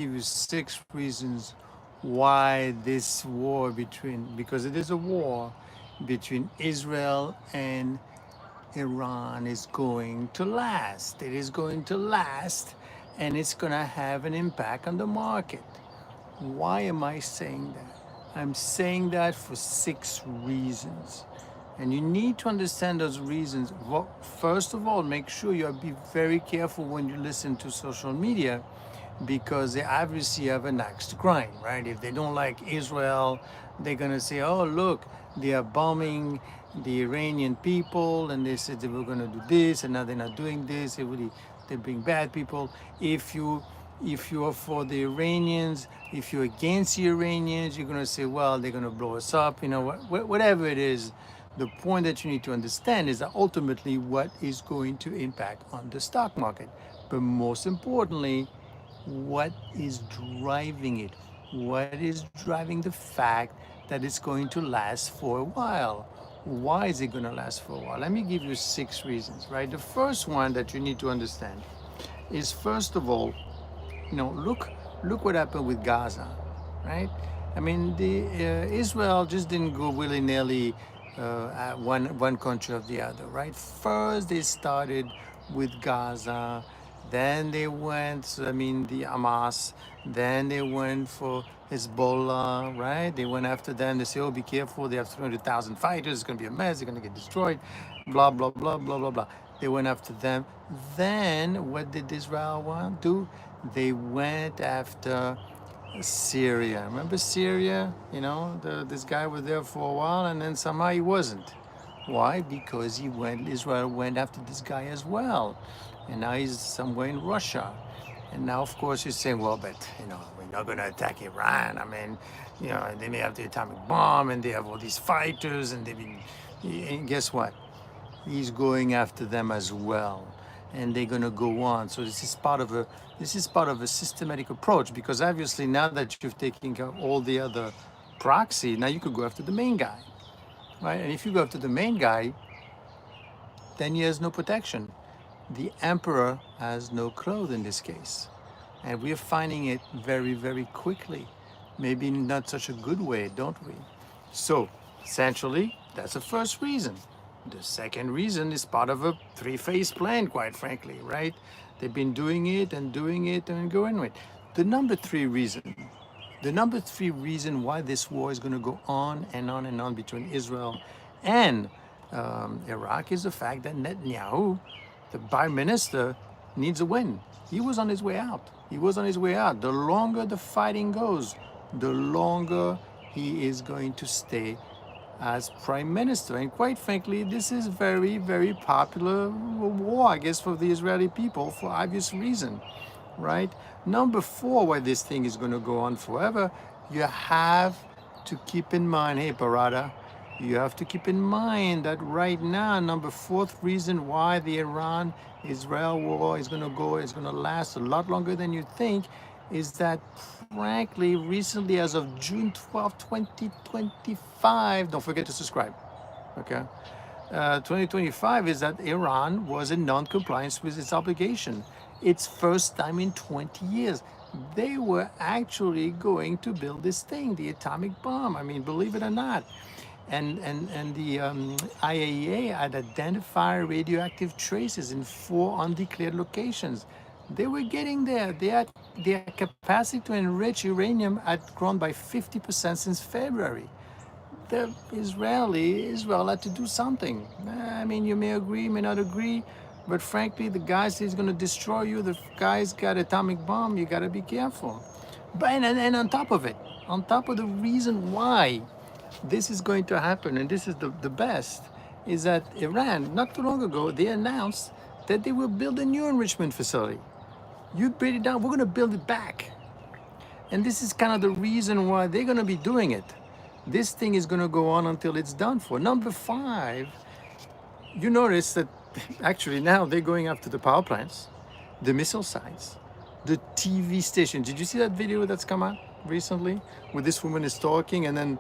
give you 6 reasons why this war because it is a war between Israel and Iran is going to last. It is going to last and it's going to have an impact on the market. Why am I saying that? I'm saying that for 6 reasons. And you need to understand those reasons. Well, first of all, make sure you be very careful when you listen to social media because they obviously have an axe to grind, right? If they don't like Israel, they're going to say, oh, look, they are bombing the Iranian people and they said they were going to do this and now they're not doing this. They bring bad people. If you are for the Iranians, if you're against the Iranians, you're going to say, well, they're going to blow us up, whatever it is. The point that you need to understand is that ultimately what is going to impact on the stock market. But most importantly, what is driving it? What is driving the fact that it's going to last for a while? Why is it going to last for a while? Let me give you 6 reasons, right? The first one that you need to understand is, first of all, look what happened with Gaza, right? I mean, the Israel just didn't go willy-nilly at one country or the other, right? First, they started with Gaza, then they went, the Hamas, then they went for Hezbollah, right? They went after them. They say, oh, be careful. They have 300,000 fighters. It's going to be a mess. They're going to get destroyed. Blah, blah, blah, blah, blah, blah. They went after them. Then what did Israel want to do? They went after Syria. Remember Syria? This guy was there for a while and then somehow he wasn't. Why? Because Israel went after this guy as well. And now he's somewhere in Russia. And now, of course, you're saying, well, but, we're not going to attack Iran. I mean, they may have the atomic bomb and they have all these fighters and guess what? He's going after them as well. And they're going to go on. So this is part of a systematic approach because obviously now that you've taken care of all the other proxy, now you could go after the main guy, right? And if you go after the main guy, then he has no protection. The emperor has no clothes in this case. And we're finding it very, very quickly. Maybe not such a good way, don't we? So essentially, that's the first reason. The second reason is part of a three-phase plan, quite frankly, right? They've been doing it and going with it. The number three reason why this war is going to go on and on and on between Israel and Iraq is the fact that Netanyahu, the prime minister, needs a win. He was on his way out. The longer the fighting goes, the longer he is going to stay as prime minister. And quite frankly, this is very, very popular war, I guess, for the Israeli people for obvious reason, right? Number four, why this thing is going to go on forever, you have to keep in mind, hey, Parada, you have to keep in mind that right now, number fourth reason why the Iran-Israel war is going to last a lot longer than you think, is that, frankly, recently, as of June 12, 2025, don't forget to subscribe, okay? 2025 is that Iran was in non-compliance with its obligation. Its first time in 20 years. They were actually going to build this thing, the atomic bomb. I mean, believe it or not. And the IAEA had identified radioactive traces in 4 undeclared locations. They were getting there. Their capacity to enrich uranium had grown by 50% since February. Israel had to do something. I mean, you may agree, may not agree, but frankly, the guy says he's going to destroy you. The guy's got atomic bomb. You got to be careful. But and on top of it, on top of the reason why this is going to happen, and this is the best, is that Iran, not too long ago, they announced that they will build a new enrichment facility. You build it down, we're going to build it back. And this is kind of the reason why they're going to be doing it. This thing is going to go on until it's done for. Number 5, you notice that actually now they're going after the power plants, the missile sites, the TV station. Did you see that video that's come out recently where this woman is talking and then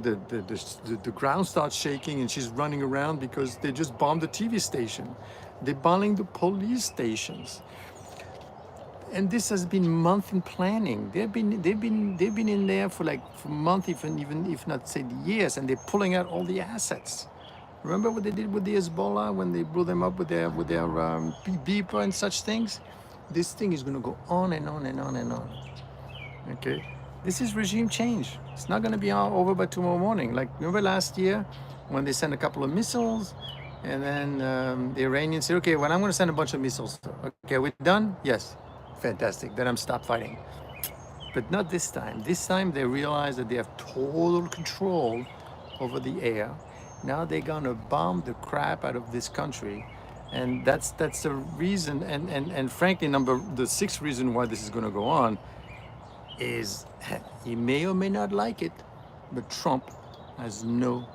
the ground starts shaking and she's running around because they just bombed the TV station. They're bombing the police stations. and this has been months in planning. They've been in there for months, even if not say years, and they're pulling out all the assets. Remember what they did with the Hezbollah when they blew them up with their beeper and such things? This thing is going to go on and on and on and on. Okay, this is regime change. It's not going to be all over by tomorrow morning. Like, remember last year when they sent a couple of missiles, and then the Iranians said, "Okay, well, I'm going to send a bunch of missiles. Okay, we're done. Yes, fantastic. Then I'm stop fighting." But not this time. This time they realize that they have total control over the air. Now they're gonna bomb the crap out of this country, and that's the reason. And frankly, the sixth reason why this is gonna go on is he may or may not like it, but Trump has no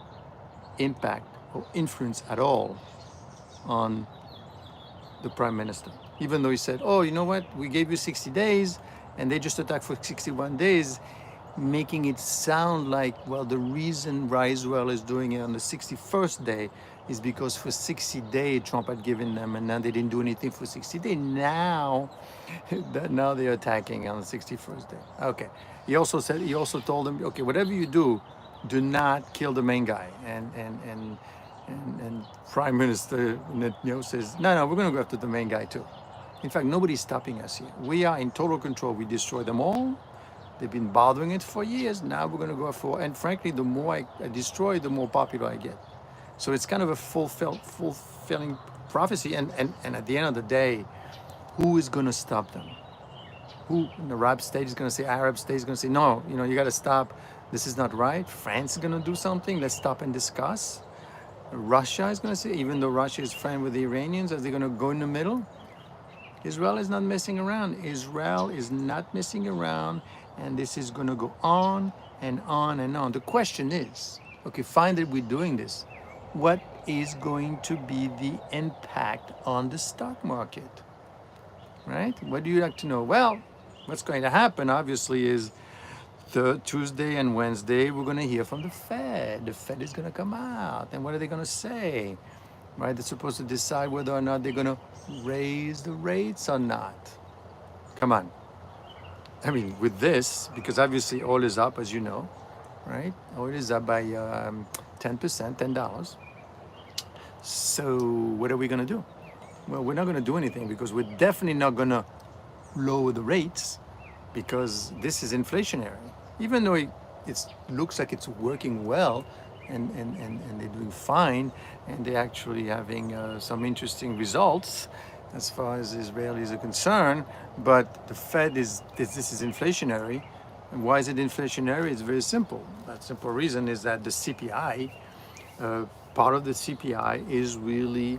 impact or influence at all on the prime minister. Even though he said, "Oh, you know what? We gave you 60 days," and they just attacked for 61 days, making it sound like, well, the reason why Israel is doing it on the 61st day is because for 60 days Trump had given them, and now they didn't do anything for 60 days. Now, now they're attacking on the 61st day. Okay. He also told them, okay, whatever you do not kill the main guy. And Prime Minister Netanyahu says, no, we're going to go after the main guy too. In fact, nobody's stopping us here. We are in total control. We destroy them all. They've been bothering it for years. Now we're going to go for, and frankly, the more I destroy, the more popular I get. So it's kind of a fulfilling prophecy. And at the end of the day, who is going to stop them? Who in the Arab state is going to say, Arab state is going to say, no, you got to stop. This is not right. France is going to do something. Let's stop and discuss. Russia is going to say, even though Russia is friend with the Iranians, are they going to go in the middle? Israel is not messing around. Israel is not messing around, and this is going to go on and on and on. The question is, okay, fine that we're doing this. What is going to be the impact on the stock market? Right? What do you like to know? Well, what's going to happen, obviously, is Tuesday and Wednesday, we're going to hear from the Fed. The Fed is going to come out. And what are they going to say? Right? They're supposed to decide whether or not they're going to raise the rates or not. Come on. I mean, with this, because obviously oil is up, as you know, right? Oil is up by 10%, $10. So what are we going to do? Well, we're not going to do anything because we're definitely not going to lower the rates because this is inflationary. Even though it looks like it's working well and they're doing fine and they're actually having some interesting results as far as Israelis are concerned, but the Fed this is inflationary. And why is it inflationary? It's very simple. That simple reason is that the CPI, part of the CPI is really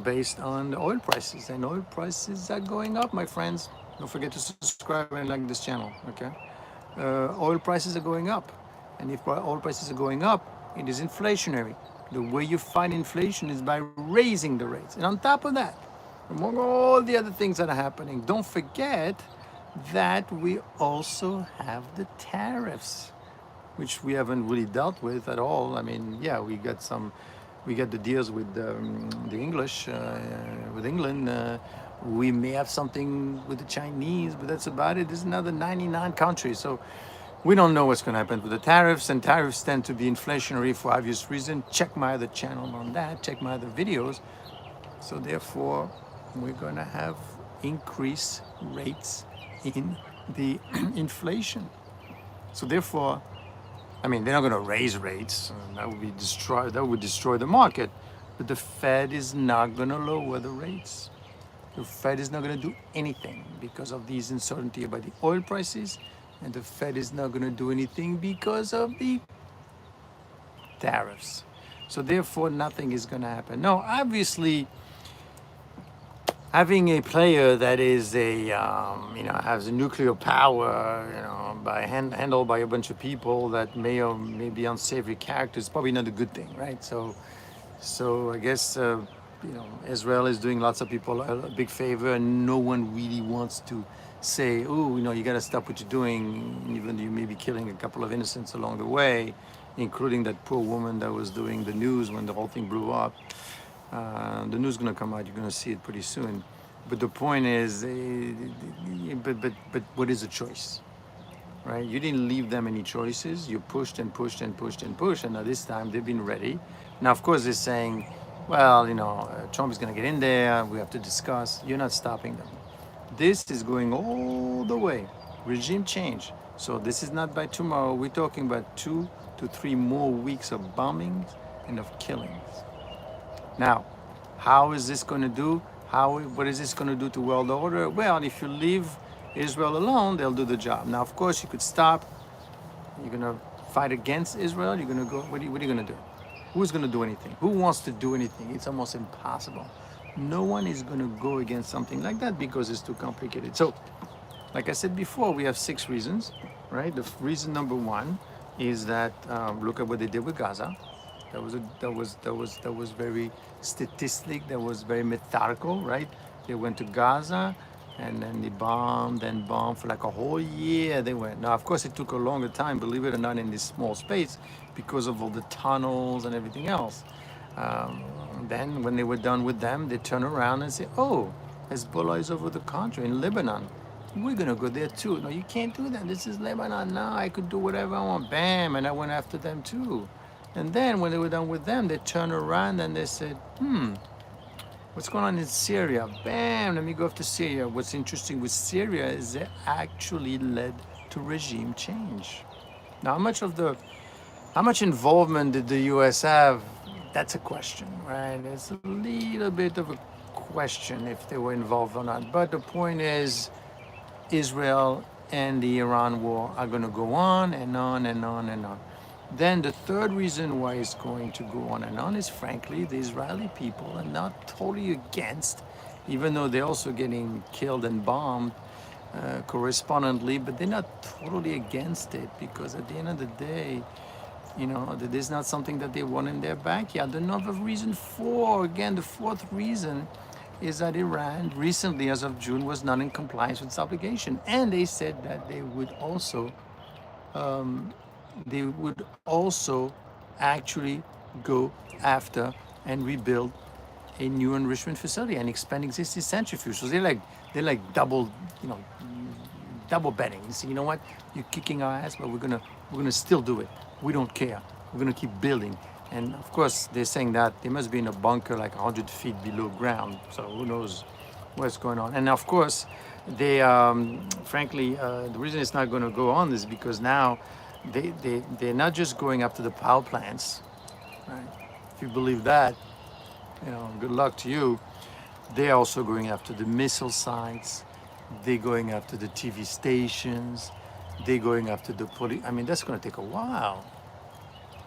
based on the oil prices, and oil prices are going up, my friends. Don't forget to subscribe and like this channel, okay? Oil prices are going up, and if oil prices are going up, it is inflationary. The way you fight inflation is by raising the rates. And on top of that, among all the other things that are happening, don't forget that we also have the tariffs, which we haven't really dealt with at all. I mean, yeah, we got the deals with the English, with England. We may have something with the Chinese, but that's about it. There's another 99 countries. So we don't know what's going to happen with the tariffs, and tariffs tend to be inflationary for obvious reasons. Check my other channel on that. Check my other videos. So therefore, we're going to have increased rates in the inflation. So therefore, I mean, they're not going to raise rates. That would destroy the market. But the Fed is not going to lower the rates. The Fed is not going to do anything because of these uncertainty about the oil prices, and the Fed is not going to do anything because of the tariffs. So therefore, nothing is going to happen. No, obviously, having a player that is has a nuclear power, handled by a bunch of people that may or may be unsavory characters, is probably not a good thing, right? So I guess Israel is doing lots of people a big favor, and no one really wants to say, oh, you got to stop what you're doing, even though you may be killing a couple of innocents along the way, including that poor woman that was doing the news when the whole thing blew up. The news is going to come out. You're going to see it pretty soon. But the point is, but what is the choice, right? You didn't leave them any choices. You pushed and pushed and pushed and pushed, and now this time they've been ready. Now, of course, they're saying, well, Trump is going to get in there. We have to discuss. You're not stopping them. This is going all the way. Regime change. So this is not by tomorrow. We're talking about 2 to 3 more weeks of bombings and of killings. Now, how is this going to do? What is this going to do to world order? Well, if you leave Israel alone, they'll do the job. Now, of course, you could stop. You're going to fight against Israel. You're going to go. What are you going to do? Who's going to do anything? Who wants to do anything? It's almost impossible. No one is going to go against something like that because it's too complicated. So, like I said before, we have 6 reasons, right? The reason number one is that look at what they did with Gaza. That was very statistic. That was very methodical, right? They went to Gaza, and then they bombed for like a whole year. They went. Now, of course, it took a longer time, believe it or not, in this small space because of all the tunnels and everything else. Then, when they were done with them, they turn around and say, "Oh, Hezbollah is over the country in Lebanon. We're gonna go there too." No, you can't do that. This is Lebanon now. I could do whatever I want. Bam, and I went after them too. And then when they were done with them, they turned around and they said, what's going on in Syria? Bam, let me go after Syria. What's interesting with Syria is it actually led to regime change. Now, how much involvement did the U.S. have? That's a question, right? It's a little bit of a question if they were involved or not. But the point is, Israel and the Iran war are going to go on and on and on and on. Then the third reason why it's going to go on and on is, frankly, the Israeli people are not totally against, even though they're also getting killed and bombed correspondingly, but they're not totally against it because at the end of the day, that is not something that they want in their backyard. Another reason again, the fourth reason is that Iran recently, as of June, was not in compliance with its obligation. And they said that they would also actually go after and rebuild a new enrichment facility and expand existing centrifuges. They're like double betting. You say, you know what? You're kicking our ass, but we're gonna still do it. We don't care. We're gonna keep building. And of course, they're saying that they must be in a bunker like 100 feet below ground. So who knows what's going on? And of course, frankly, the reason it's not going to go on is because now they're not just going after the power plants, right? If you believe that, good luck to you. They're also going after the missile sites. They're going after the TV stations. They're going after the police. I mean, that's going to take a while.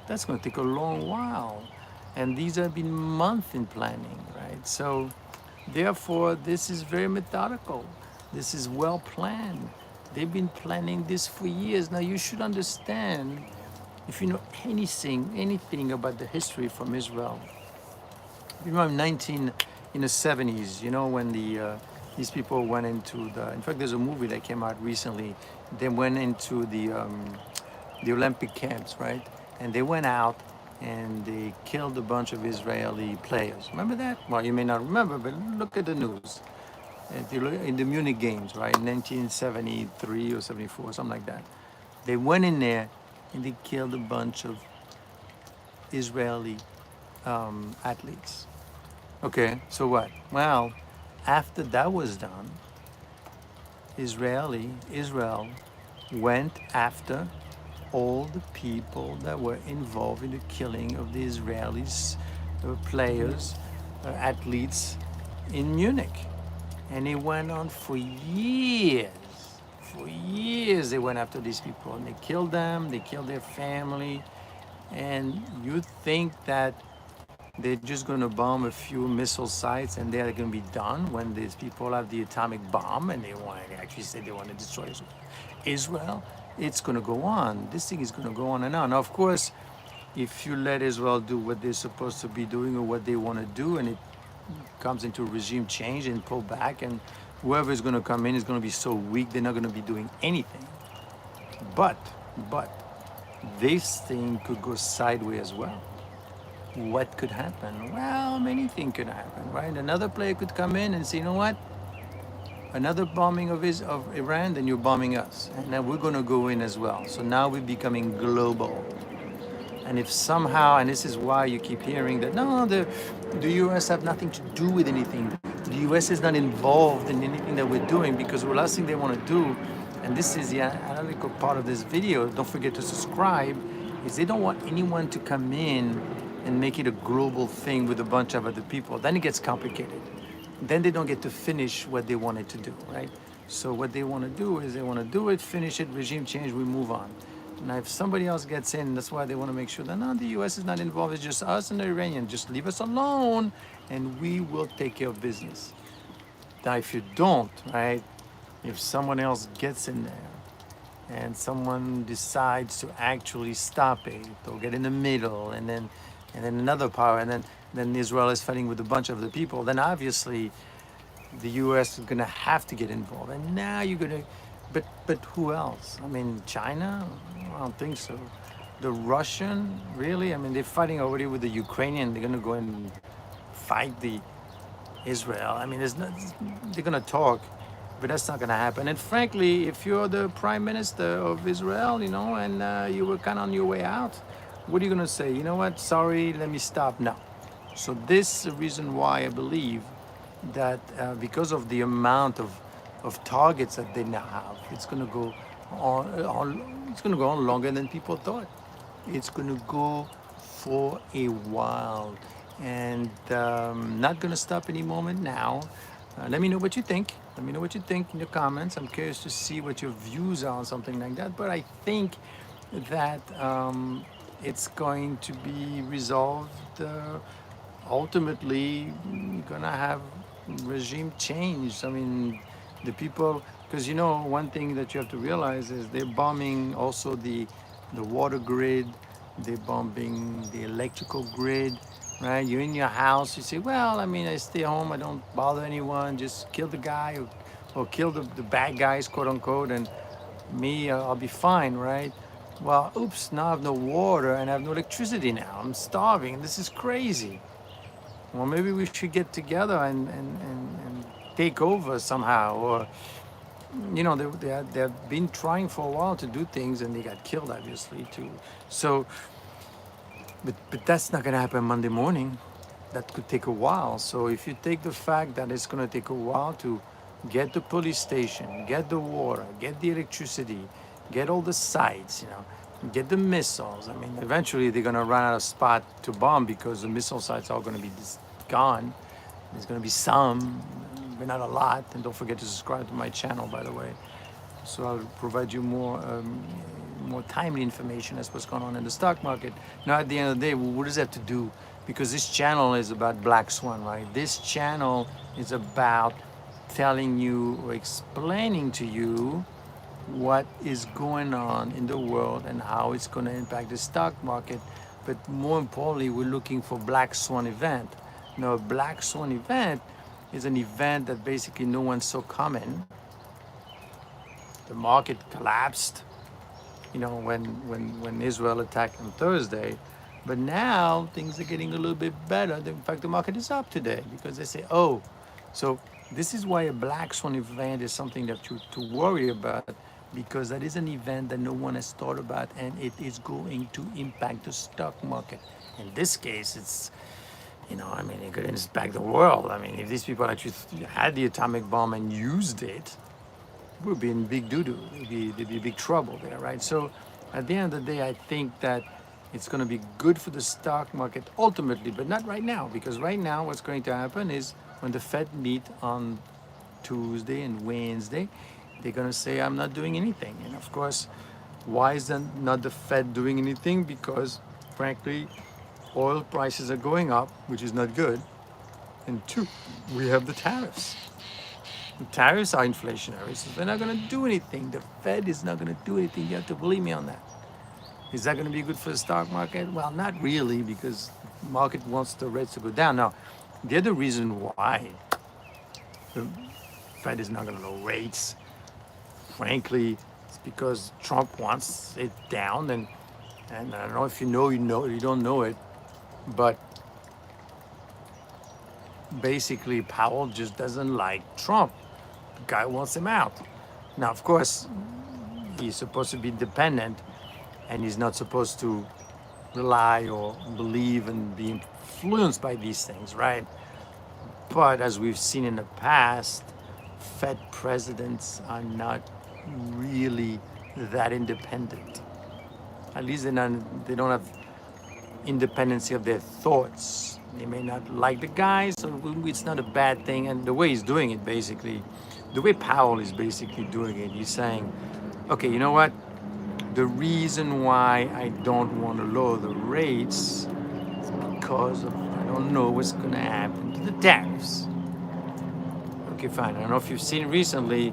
That's going to take a long while. And these have been months in planning, right? So, therefore, this is very methodical. This is well planned. They've been planning this for years. Now, you should understand, if you know anything about the history from Israel, you know, in the 70s, when these people went into in fact, there's a movie that came out recently. They went into the Olympic camps, right? And they went out and they killed a bunch of Israeli players. Remember that? Well, you may not remember, but look at the news. In the Munich Games, right, in 1973 or 74, something like that. They went in there and they killed a bunch of Israeli athletes. Okay, so what? Well, after that was done, Israel went after all the people that were involved in the killing of the Israelis, players, athletes in Munich. And it went on for years. For years, they went after these people and they killed them, they killed their family. And you think that they're just going to bomb a few missile sites and they're going to be done when these people have the atomic bomb and they actually say they want to destroy Israel? It's going to go on. This thing is going to go on and on. Now, of course, if you let Israel do what they're supposed to be doing or what they want to do, and it comes into regime change and pull back, and whoever is going to come in is going to be so weak they're not going to be doing anything. But this thing could go sideways as well. What could happen? Well, many things could happen, right? Another player could come in and say, you know what? another bombing of Iran, then you're bombing us. And now we're going to go in as well. So now we're becoming global. And if somehow, and this is why you keep hearing that, no, the US have nothing to do with anything. The US is not involved in anything that we're doing, because the last thing they want to do, and this is the analytical part of this video, don't forget to subscribe, is they don't want anyone to come in and make it a global thing with a bunch of other people. Then it gets complicated. Then they don't get to finish what they wanted to do, right? So what they want to do is they want to do it, finish it, regime change, we move on. Now, if somebody else gets in, that's why they want to make sure that no, the U.S. is not involved. It's just us and the Iranians. Just leave us alone, and we will take care of business. Now, if you don't, right? If someone else gets in there, and someone decides to actually stop it or get in the middle, and then another power, and then Israel is fighting with a bunch of other people, then obviously the U.S. is going to have to get involved. And now you're going to, but who else? I mean, China? I don't think so. The Russian, really? I mean, they're fighting already with the Ukrainian. They're going to go and fight the Israel. I mean, they're going to talk, but that's not going to happen. And frankly, if you're the prime minister of Israel, and you were kind of on your way out, what are you going to say? You know what? Sorry, let me stop now. So this is the reason why I believe that because of the amount of targets that they now have, it's going to go it's going to go on longer than people thought. It's going to go for a while, and not going to stop any moment now. Let me know what you think. Let me know what you think in the comments. I'm curious to see what your views are on something like that. But I think that it's going to be resolved. Ultimately, you're going to have regime change. I mean, the people, because one thing that you have to realize is they're bombing also the water grid, they're bombing the electrical grid, right? You're in your house, you say, well, I mean, I stay home, I don't bother anyone, just kill the guy or kill the bad guys, quote unquote, and me, I'll be fine, right? Well, oops, now I have no water and I have no electricity now. I'm starving. This is crazy. Well, maybe we should get together and take over somehow. Or, they've been trying for a while to do things and they got killed, obviously, too. So, but that's not going to happen Monday morning. That could take a while. So if you take the fact that it's going to take a while to get the police station, get the water, get the electricity, get all the sites, get the missiles. I mean, eventually they're going to run out of spot to bomb because the missile sites are going to be gone. There's going to be some, but not a lot. And don't forget to subscribe to my channel, by the way. So I'll provide you more timely information as what's going on in the stock market. Now, at the end of the day, what does that have to do? Because this channel is about Black Swan, right? This channel is about telling you or explaining to you what is going on in the world and how it's going to impact the stock market. But more importantly, we're looking for Black Swan event. Now, a Black Swan event is an event that basically no one saw coming. The market collapsed, when Israel attacked on Thursday. But now things are getting a little bit better. In fact, the market is up today because they say, oh, so this is why a Black Swan event is something that you to worry about, because that is an event that no one has thought about, and it is going to impact the stock market. In this case, it's, it could impact the world. I mean, if these people actually had the atomic bomb and used it, we'd be in big doo-doo. There'd be big trouble there, right? So at the end of the day, I think that it's going to be good for the stock market ultimately, but not right now, because right now what's going to happen is when the Fed meet on Tuesday and Wednesday, they're going to say, I'm not doing anything. And of course, why is then not the Fed doing anything? Because frankly, oil prices are going up, which is not good. And two, we have the tariffs. The tariffs are inflationary, so they're not going to do anything. The Fed is not going to do anything. You have to believe me on that. Is that going to be good for the stock market? Well, not really, because the market wants the rates to go down. Now, the other reason why the Fed is not going to lower rates, frankly, it's because Trump wants it down. And I don't know if you know, you don't know it, but basically Powell just doesn't like Trump. guy wants him out. Now, of course, he's supposed to be independent, and he's not supposed to rely or believe and be influenced by these things, right? But as we've seen in the past, Fed presidents are not really that independent. At least they don't have independency of their thoughts. They may not like the guy, so it's not a bad thing. And the way he's doing it, basically, the way Powell is basically doing it, he's saying, okay, you know what? The reason why I don't want to lower the rates is because of, I don't know what's going to happen to the tariffs. Okay, fine. I don't know if you've seen recently,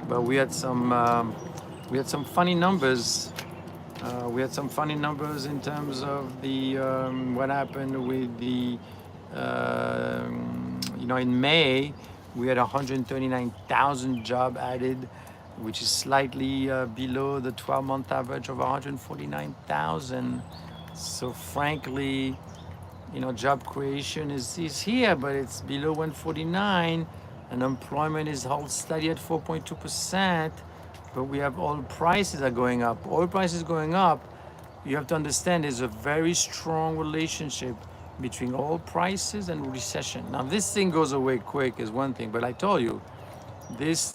but we had some funny numbers. We had some funny numbers in terms of the what happened with the in May we had 139,000 job added, which is slightly below the 12-month average of 149,000. So frankly, job creation is here, but it's below 149. Unemployment is held steady at 4.2%. But we have oil prices are going up. Oil prices going up, you have to understand there's a very strong relationship between oil prices and recession. Now, this thing goes away quick is one thing, but I told you, this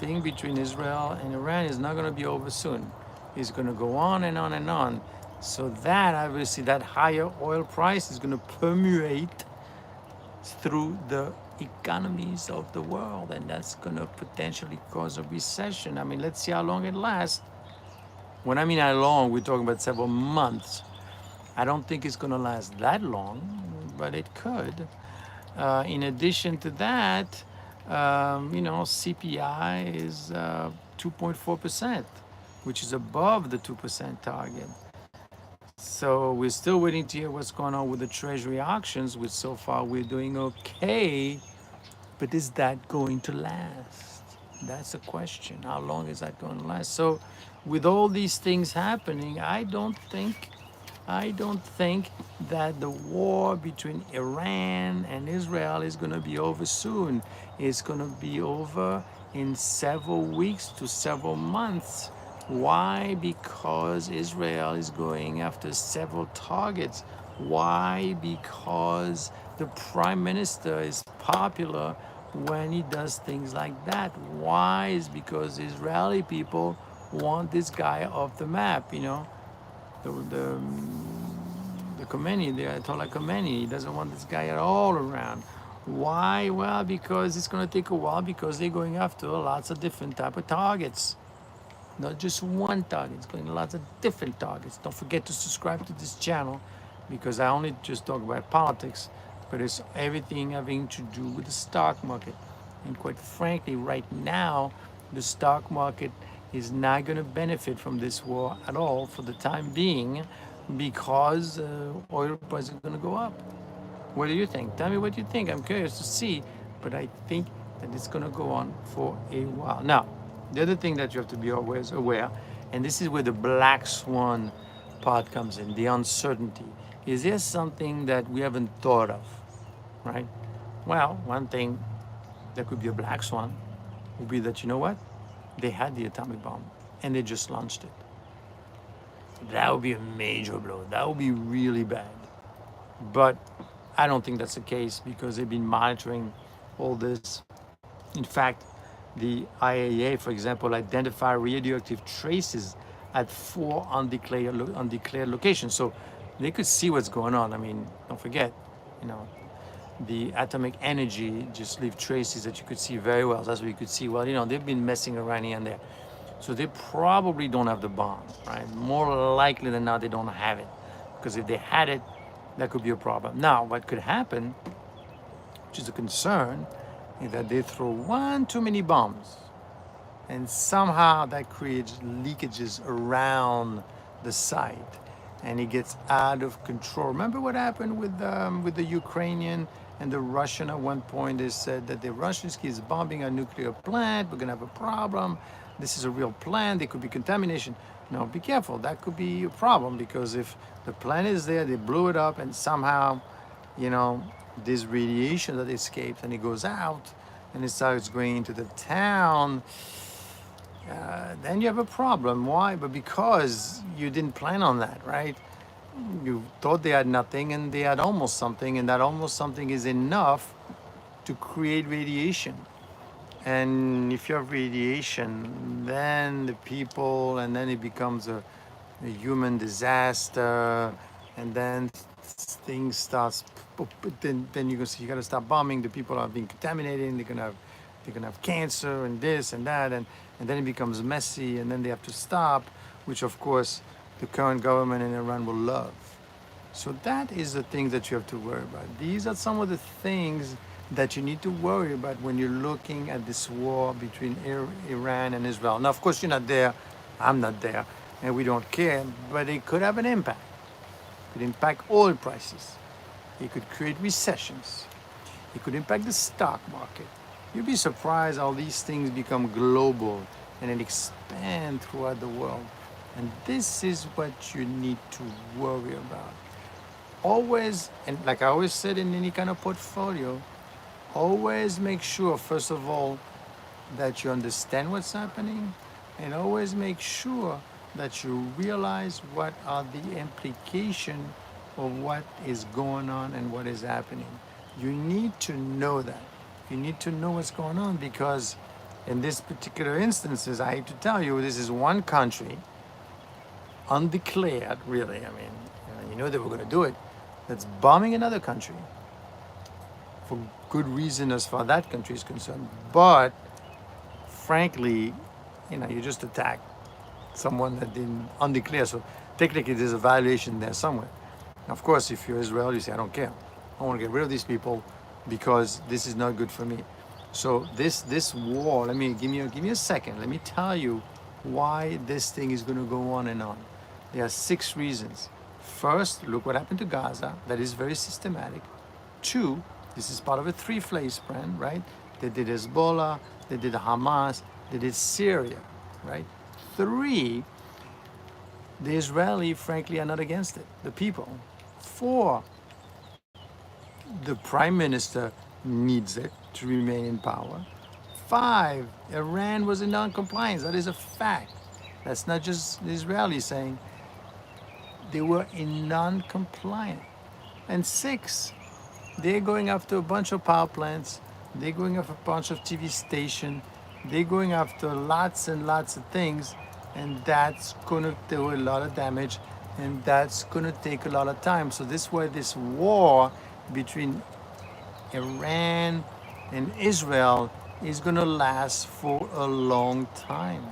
thing between Israel and Iran is not going to be over soon. It's going to go on and on and on. So that, obviously, that higher oil price is going to permeate through the economies of the world, and that's going to potentially cause a recession. I mean, let's see how long it lasts. When I mean how long, we're talking about several months. I don't think it's going to last that long, but it could. In addition to that, CPI is 2.4%, which is above the 2% target. So we're still waiting to hear what's going on with the Treasury auctions, which so far we're doing okay. But is that going to last? That's a question. How long is that going to last? So with all these things happening, I don't think that the war between Iran and Israel is going to be over soon. It's going to be over in several weeks to several months. Why? Because Israel is going after several targets. Why? Because the prime minister is popular when he does things like that. Why? Is because Israeli people want this guy off the map, the Khomeini, the Ayatollah Khomeini, he doesn't want this guy at all around. Why? Well, because it's going to take a while, because they're going after lots of different type of targets. Not just one target, it's going to lots of different targets. Don't forget to subscribe to this channel, because I only just talk about politics, but it's everything having to do with the stock market. And quite frankly, right now, the stock market is not going to benefit from this war at all for the time being, because oil prices are going to go up. What do you think? Tell me what you think. I'm curious to see, but I think that it's going to go on for a while. Now, the other thing that you have to be always aware, and this is where the black swan part comes in, the uncertainty. Is there something that we haven't thought of, right? Well, one thing that could be a black swan would be that, you know what? They had the atomic bomb and they just launched it. That would be a major blow. That would be really bad. But I don't think that's the case, because they've been monitoring all this. In fact, the IAEA, for example, identified radioactive traces at 4 undeclared locations. So they could see what's going on. I mean, don't forget, the atomic energy just leave traces that you could see very well. That's what you could see. Well, they've been messing around here and there. So they probably don't have the bomb, right? More likely than not, they don't have it. Because if they had it, that could be a problem. Now, what could happen, which is a concern, is that they throw one too many bombs. And somehow that creates leakages around the site. And it gets out of control. Remember what happened with the Ukrainian and the Russian at one point? They said that the Russians keep bombing a nuclear plant. We're going to have a problem. This is a real plant. There could be contamination. No, be careful. That could be a problem, because if the plant is there, they blew it up, and somehow, this radiation that escapes and it goes out, and it starts going into the town, then you have a problem. Why? But because you didn't plan on that, right? You thought they had nothing and they had almost something, and that almost something is enough to create radiation. And if you have radiation, then the people, and then it becomes a human disaster, and then things starts. Then you go see you got to stop bombing. The people are being contaminated. And they're gonna have cancer and this and that, and then it becomes messy, and then they have to stop, which of course the current government in Iran will love. So that is the thing that you have to worry about. These are some of the things that you need to worry about when you're looking at this war between Iran and Israel. Now, of course, you're not there, I'm not there, and we don't care, but it could have an impact. It could impact oil prices. It could create recessions. It could impact the stock market. You'd be surprised how these things become global and then expand throughout the world. And this is what you need to worry about. Always, and like I always said in any kind of portfolio, always make sure, first of all, that you understand what's happening, and always make sure that you realize what are the implications of what is going on and what is happening. You need to know that. You need to know what's going on, because in this particular instances, I hate to tell you, this is one country, undeclared, really. I mean, you know they were going to do it. That's bombing another country for good reason as far as that country is concerned. But frankly, you just attack someone that didn't undeclare. So technically, there's a violation there somewhere. Of course, if you're Israel, you say, I don't care. I want to get rid of these people because this is not good for me. So this war, give me a second. Let me tell you why this thing is going to go on and on. There are 6 reasons. First, look what happened to Gaza. That is very systematic. 2, this is part of a 3-phase plan, right? They did Hezbollah, they did Hamas, they did Syria, right? 3, the Israeli, frankly, are not against it, the people. 4, the prime minister needs it to remain in power. 5, Iran was in non-compliance. That is a fact. That's not just the Israelis saying. They were in non-compliance. And 6, they're going after a bunch of power plants. They're going after a bunch of TV stations. They're going after lots and lots of things. And that's going to do a lot of damage. And that's going to take a lot of time. So this way, this war between Iran and Israel is going to last for a long time.